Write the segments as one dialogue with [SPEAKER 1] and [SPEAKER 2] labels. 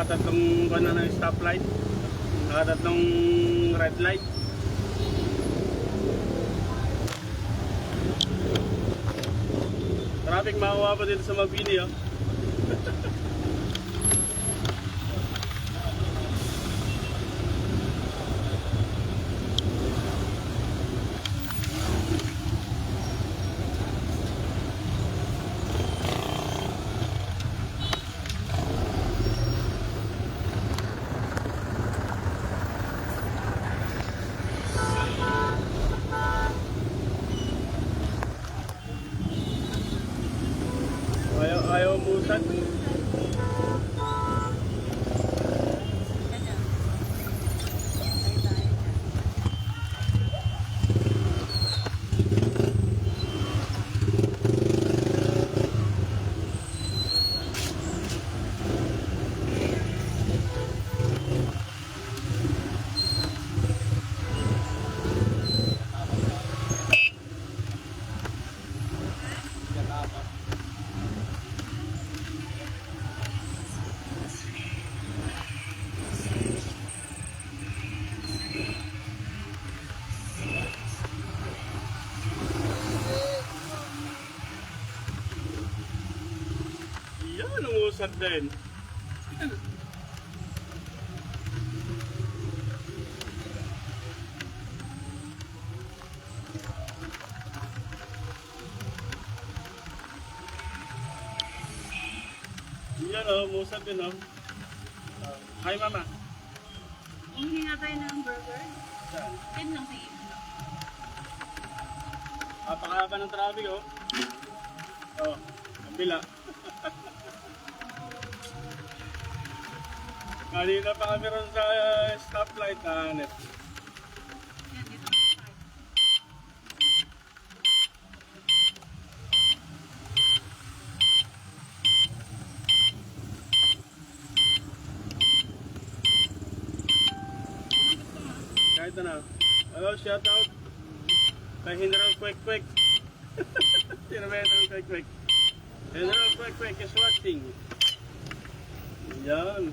[SPEAKER 1] Nakatatlong na ng stoplight. Nakatatlong red light. Traffic makuha pa dito sa Mabini, oh. Ayaw umusan. Yan, umusad din. Yan, oh, umusad din, oh. Hi, mama.
[SPEAKER 2] Hindi nga tayo ng burger.
[SPEAKER 1] Saan?
[SPEAKER 2] Yan lang sige.
[SPEAKER 1] Napakahaba ng traffic, oh. Oh, kabila. Kanina pa kami ron sa stoplight na hanep.
[SPEAKER 2] Yan, dito tayo.
[SPEAKER 1] Kahit na. Hello, shout out. Kay General Quick Quick. Sino ba yung Quick Quick? General Quick Quick is watching. Yan.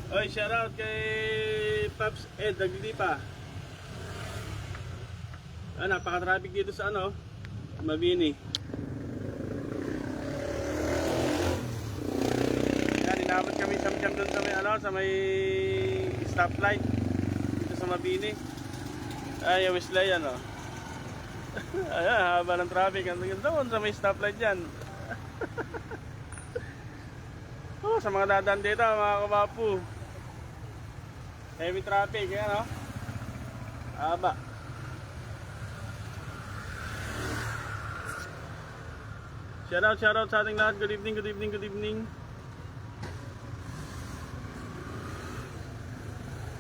[SPEAKER 1] Oy, shout out kay Pops Ed Daglipa. Napaka-traffic dito sa Mabini. Yan, inabot kami siyam-siyam dun sa may sa may stoplight dito sa Mabini. Ay, Wesley yan, oh. Ayan, haba ng traffic. Ang doon sa may stoplight dyan. Oh, sa mga dadaan dito, mga kabapu. Heavy traffic, yan, oh. Haba. Shout out sa ating lahat. Good evening, good evening, good evening.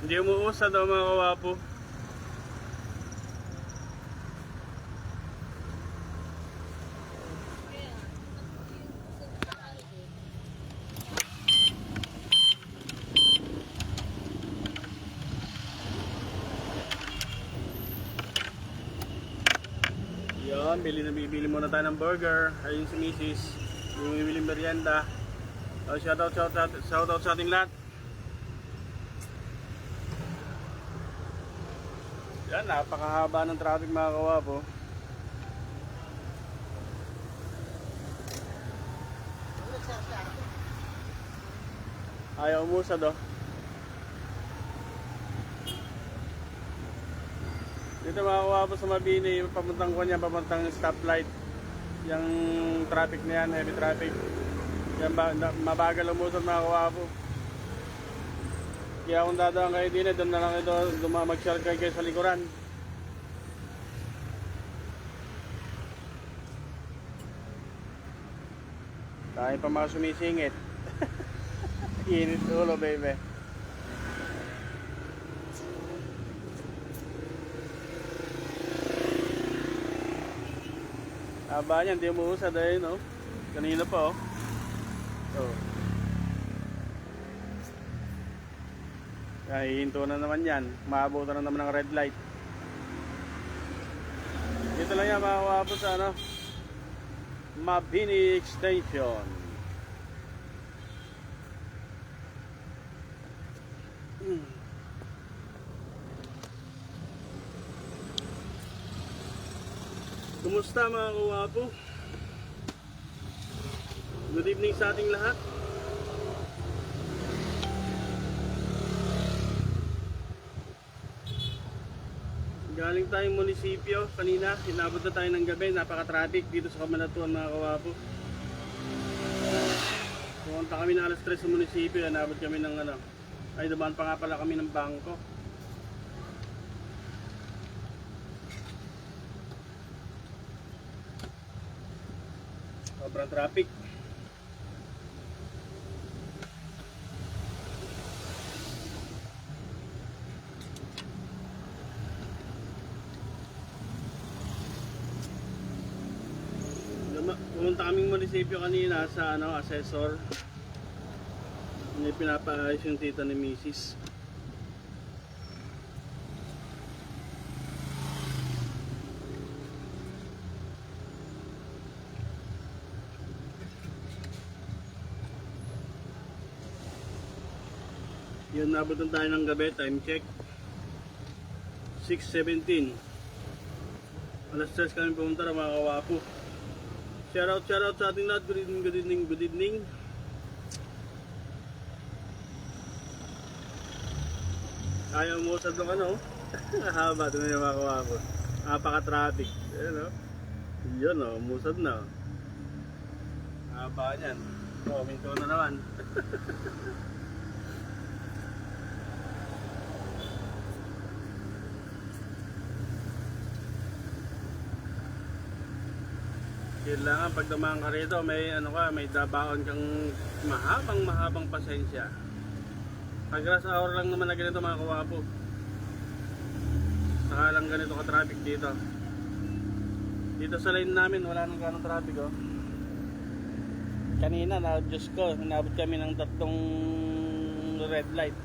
[SPEAKER 1] Hindi umuusad daw, mga kabapu. Yan, bibili muna tayo ng burger. Ayun si Mrs. Yung bibili merienda. Shout out sa ating lahat. Yan, napakahaba ng traffic, mga kawapo. Ayaw umusad, oh. Dito mga kawapo sa Mabini, papuntang stoplight. Yung traffic na yan, heavy traffic. Yan, mabagal umusad, mga kawapo. Kaya kung dadaan kayo din, doon na lang kayo mag-share kayo sa likuran. Tayo pa mga sumisingit. Init ulo, baby. Haba niyan, hindi umuusad eh, no? Kanina pa, oh. Oh. Hihinto na naman yan. Maabutan na naman ng red light. Dito lang yan, makawapo sa Mabini Extension. Kumusta mga kawapo? Good evening sa ating lahat. Galing tayong munisipyo kanina, inabot na tayo ng gabi, napaka-traffic dito sa Cabanatuan mga kawapo. Pumunta kami ng alas 3 sa munisipyo, inabot kami ng ay dumaan pa nga pala kami ng bangko. Sobrang traffic. Pumunta kaming munisipyo kanina sa assessor. May pinapaayos yung tita ni Mrs. Yun, nabutan tayo ng gabi, time check 6:17. Alas 3 kami pumunta ng mga kawapo. Shout out sa ating lahat. Good evening, good evening, good evening. Ayaw mo sa doon haba doon yung mga kawapo. Napaka-traffic. Ayan o. Yun o, musad na o. Haba yan. O, minto na naman. Kailangan pag dumaan ka rito, may dabaon kang mahabang pasensya. Pag rush hour lang naman na ganito mga kawapo. Saka lang ganito ka traffic dito. Dito sa lane namin wala nang ganong traffic oh. Kanina Diyos ko, nabot kami ng 3 red light.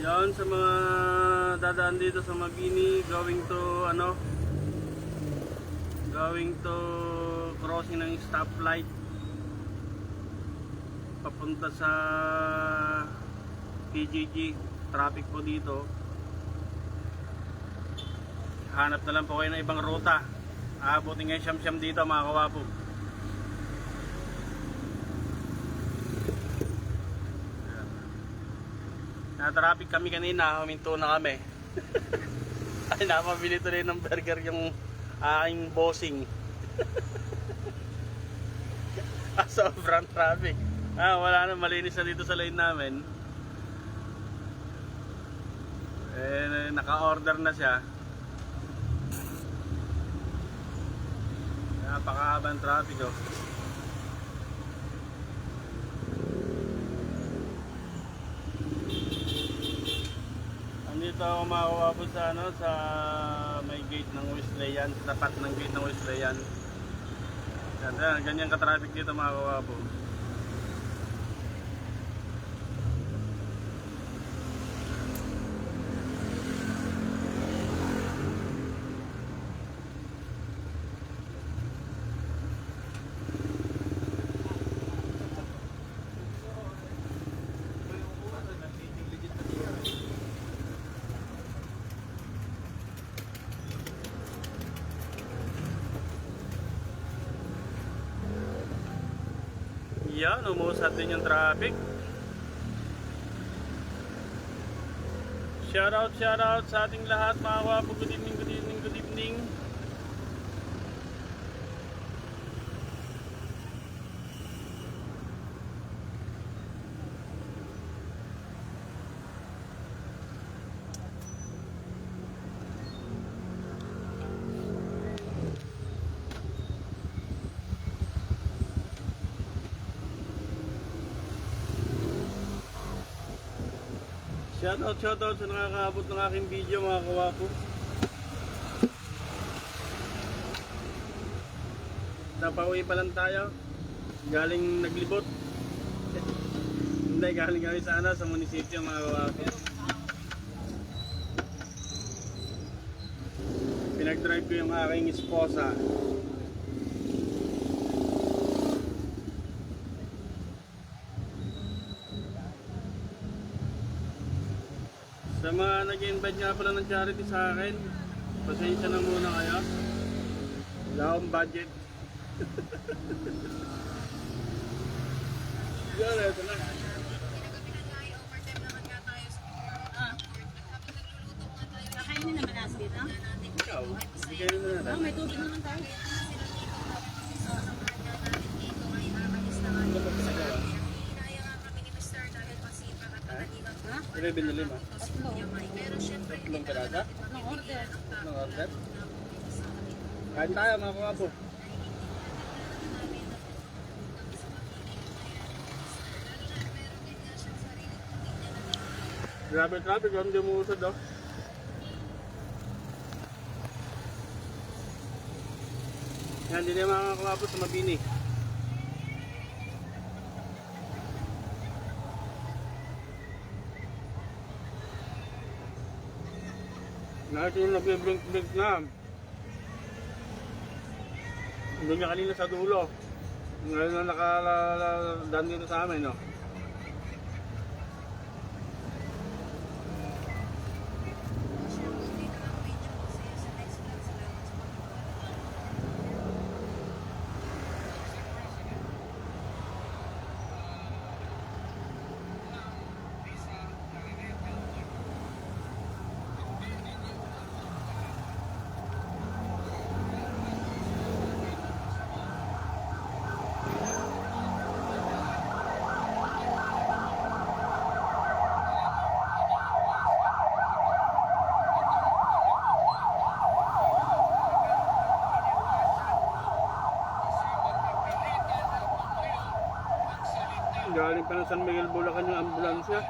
[SPEAKER 1] Yan sa mga dadaan dito sa Mabini, going to crossing ng stoplight papunta sa PGG. Traffic po dito. Hanap na lang po kayo ng ibang ruta. Aabutin ngayon siyam-siyam dito mga kawapo. Na-traffic kami kanina, huminto na kami. Ay, napabili tuloy ng burger yung aking bossing. Sobrang traffic. Wala na, malinis na dito sa lane namin. Naka-order na siya. Napakahabang traffic oh. Dito ako makawapo sa sa may gate ng Wesleyan, tapat ng gate ng Wesleyan. Ganyan ka-traffic dito mga kawapo. Yan, umusad din yung traffic. Shout out sa ating lahat mga kawapo. Good evening, good evening, good evening. Shoutout sa nakakaabot ng aking video mga kawapo. Napauwi pa lang tayo. Galing naglibot. Hindi, galing kami sa munisipyo mga kawapo. Pinag-drive ko yung aking esposa. Sa mga nag-invite nga pala ng charity sa akin, pasensya na muna kayo. Wala akong budget. Yan, ito na.
[SPEAKER 2] Kakainin naman natin dito.
[SPEAKER 1] Ikaw, bigay na natin.
[SPEAKER 2] May tubig naman tayo.
[SPEAKER 1] Ano ba pinagawa?
[SPEAKER 2] Ha?
[SPEAKER 1] Ano yung binili mo?
[SPEAKER 2] Tatlo.
[SPEAKER 1] Tatlong kalada?
[SPEAKER 2] Anong order?
[SPEAKER 1] Anong order? Kain tayo mga kawapo. Grabe traffic, hindi mo usad oh. Yan, hindi na mga kawapo sa Mabini. Nakita yung nagbe-blink na. Doon niya kanina sa dulo. Ngayon na nakalaan dito sa amin, no? Galing pa ng San Miguel, Bulacan yung ambulansya.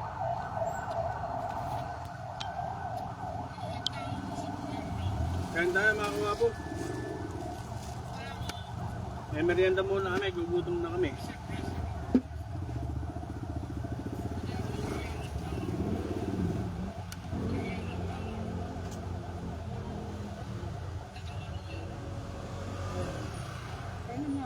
[SPEAKER 1] Kain tayo mga kawapo. May merienda muna kami, gugutom na kami.
[SPEAKER 2] Ano nga?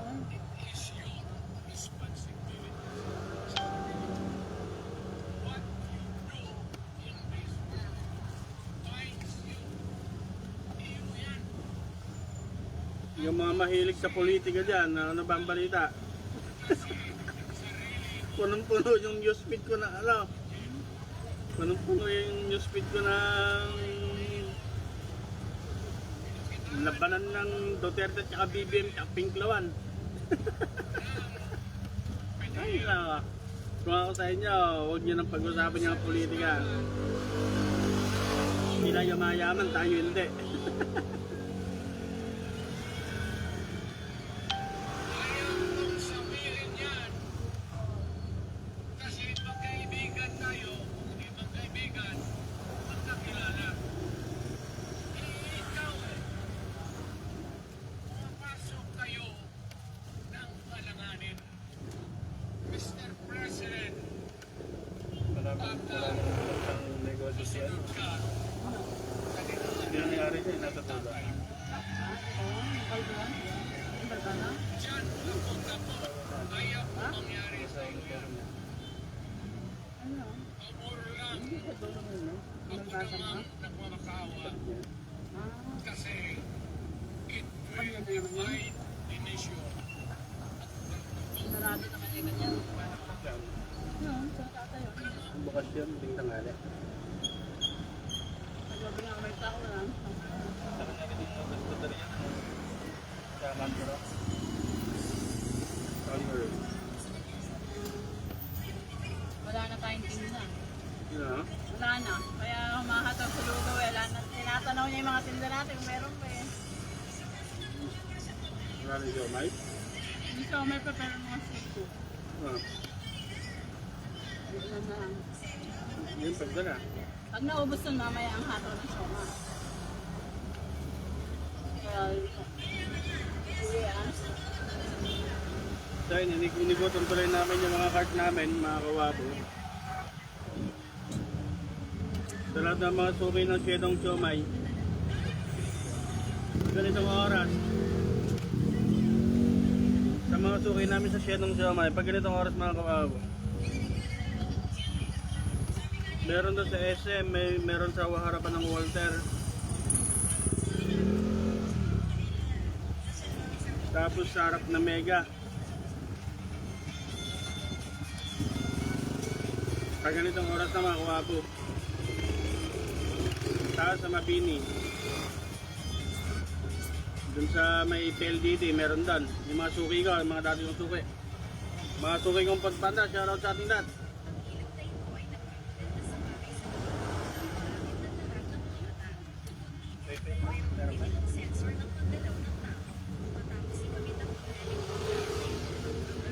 [SPEAKER 1] Yung mga mahilig sa politika dyan, ano ba ang balita? Punong-puno yung newsfeed ko na, punong-puno yung newsfeed ko ng labanan ng Duterte at BBM at Pinklawan. Ay, kung ako sa inyo, huwag nyo nang pag-usapan yung politika. Sila yumayaman, tayo hindi.
[SPEAKER 3] Mr. President,
[SPEAKER 1] Wala namang negosyo siya. Hindi nangyari siya, nasa tuba.
[SPEAKER 3] dyan napunta po, ayaw po mangyari sa inyo. Pabor lang ako namang nagmamakawa kasi it will divide the nation.
[SPEAKER 2] Sarado naman yung ganyan.
[SPEAKER 1] Bukas yun, ting tangali.
[SPEAKER 2] Pag-gabi nga may tao lang.
[SPEAKER 1] Saka na rin yung hospital yan. Sa Mandoro. Congress.
[SPEAKER 2] Wala na tayong tingnan.
[SPEAKER 1] Yun ah.
[SPEAKER 2] Wala na. Kaya humahatag sa lugaw. Wala na. Tinatanaw niya yung mga tinda natin kung meron pa eh.
[SPEAKER 1] Wala rin siya, Mike.
[SPEAKER 2] Hindi siya may prepare mga siko.
[SPEAKER 1] Ah.
[SPEAKER 2] Yun na lang.
[SPEAKER 1] Yun, pagdala.
[SPEAKER 2] Pag naubos nun, mamaya ang hataw ng soma. Kaya, uwi ah.
[SPEAKER 1] So yun, inigutom tuloy namin yung mga cart namin, mga kawapo. Sa lahat ng mga suki ng Shedong Siomay. ganitong oras. Sa mga suki namin sa Shenong Siomai, pag ganitong oras mga kawawa. Meron doon sa SM, meron sa harapan ng Walter. Tapos sa harap na Mega. Pag ganitong oras na mga kawapo. Taas sa Mabini. Dun sa may PLDT, meron doon. Yung mga suki ko, yung mga dati kong suki. Mga suki kong pagpanda, shoutout sa ating dad.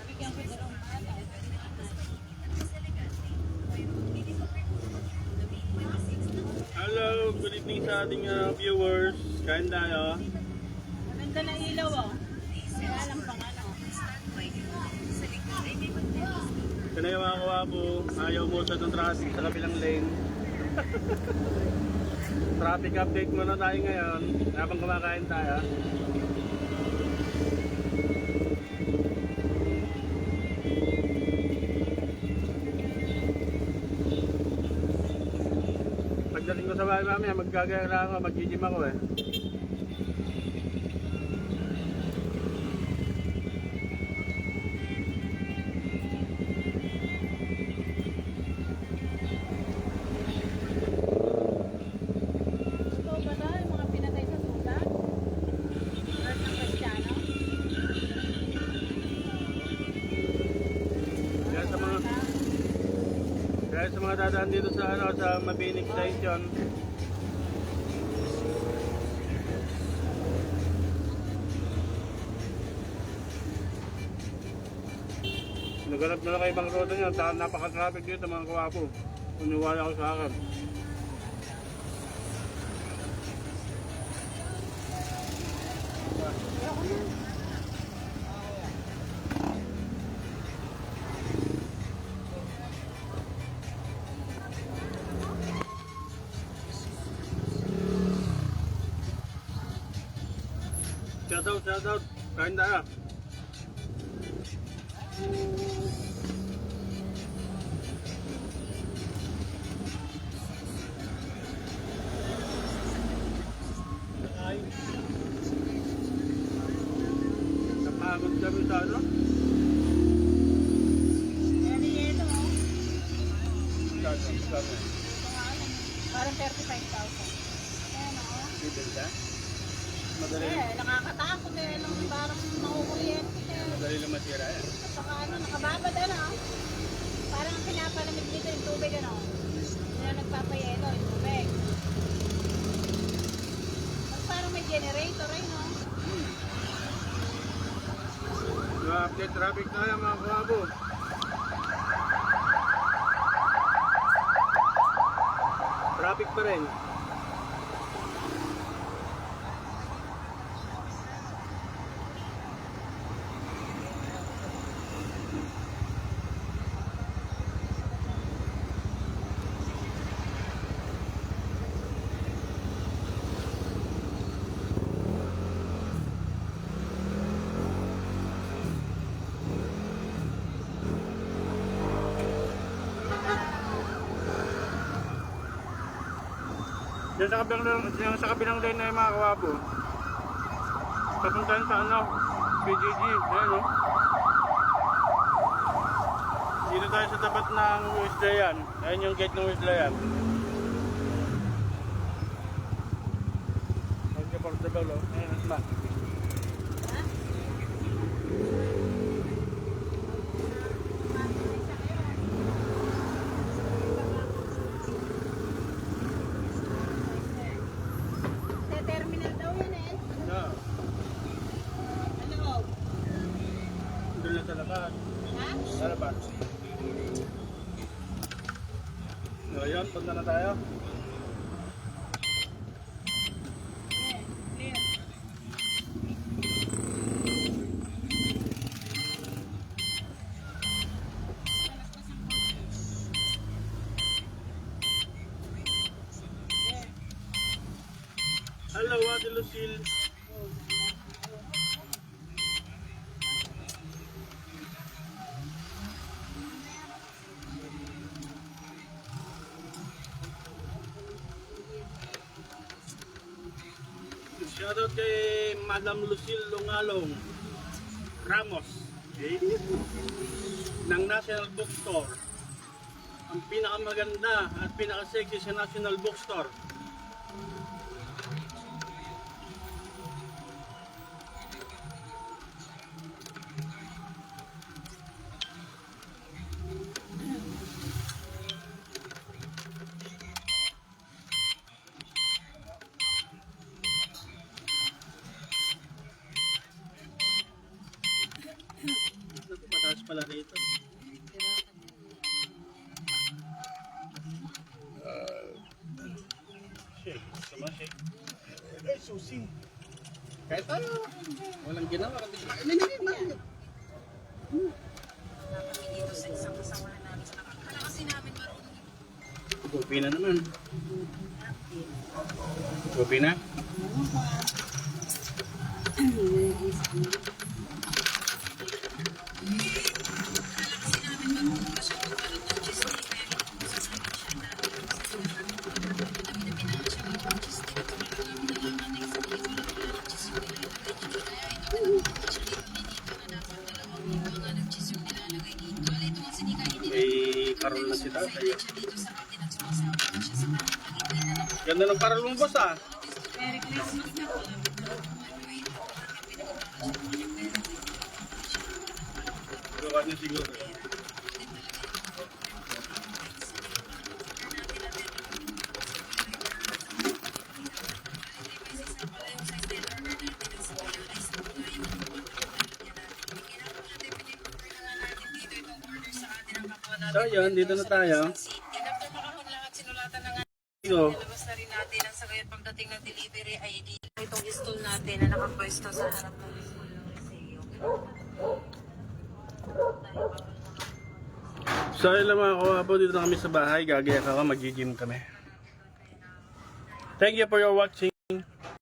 [SPEAKER 2] Bigyan ko dalawang bata.
[SPEAKER 1] Hello, good evening sa ating viewers. Kain tayo.
[SPEAKER 2] Maganda na ilaw oh. Kaya lang pang ano.
[SPEAKER 1] Kaya yung mga kawapo, ayaw mo sa itong traffic sa kabilang lane. Traffic update muna tayo ngayon habang kumakain tayo. Pagdating ko sa bahay mamaya, maggagaya na ako, mag-gym ako eh.
[SPEAKER 2] Totoo ba na yung mga pinatay sa sugat? Lahat ng Kristiyano?
[SPEAKER 1] Kaya sa mga dadaan dito sa sa Mabini Station, naganap na lang kayo ibang ruta nyo. Napaka-traffic dito mga kawapo. Uniwala ko sa akin. Shoutout. Kain tayo. Ay. Napagod kami sa ano?
[SPEAKER 2] Kaya ni Yelo oh.
[SPEAKER 1] Kami.
[SPEAKER 2] Parang 35,000. Ayan oh.
[SPEAKER 1] Bibel ka? Madali,
[SPEAKER 2] Nakakatakot eh. Nung parang makukuryente eh.
[SPEAKER 1] madali na matira yan.
[SPEAKER 2] At saka ano, nakababad ano. Parang pinapalamig dito yung tubig ano. Hindi na nagpapayelo yung tubig. At parang may generator eh no.
[SPEAKER 1] Update traffic tayo mga kawapo. Traffic pa rin. Diyan sa kabilang lane na yung mga kawapo. Papuntahan sa ano, PGG. Ayan o. Dito tayo sa tapat ng Wisdayan. Ayan yung gate ng Wisdayan. Okay, portable o. Ayan, asma.
[SPEAKER 2] Ha? Terminal daw yan eh.
[SPEAKER 1] Yeah.
[SPEAKER 2] Ano?
[SPEAKER 1] Doon lang sa labas.
[SPEAKER 2] Ha?
[SPEAKER 1] Sa labas. So, ayun, punta na tayo.
[SPEAKER 2] Clear.
[SPEAKER 1] Hello, Ate Lucille. Shoutout kay Madam Lucille Lungalong Ramos, okay? Ng National Bookstore. Ang pinakamaganda at pinaka-sexy sa National Bookstore. Naku, mataas pala rito. Shake, sama shake. Eh, susi. Kahit tayo, walang ginawa. Hindi.
[SPEAKER 2] Kami dito sa isang kasamahan namin sa nakakala kasi namin marunong.
[SPEAKER 1] Kopi na naman. Kopi na? May parol na si tatay. Ganda ng parol mo, boss, ah.
[SPEAKER 2] Merry Christmas na po.
[SPEAKER 1] Gawa niya siguro. So yun, dito na tayo.
[SPEAKER 2] After makahunlang at sinulatan na nga,
[SPEAKER 1] Dito.
[SPEAKER 2] nilabas na rin natin ang sagayat pagdating ng delivery ID. Itong stall natin na nakapwesto sa harap ng school ng Liceo.
[SPEAKER 1] So yun lang mga kawapo, dito na kami sa bahay. Gagaya ka, mag-gym kami. Thank you for your watching.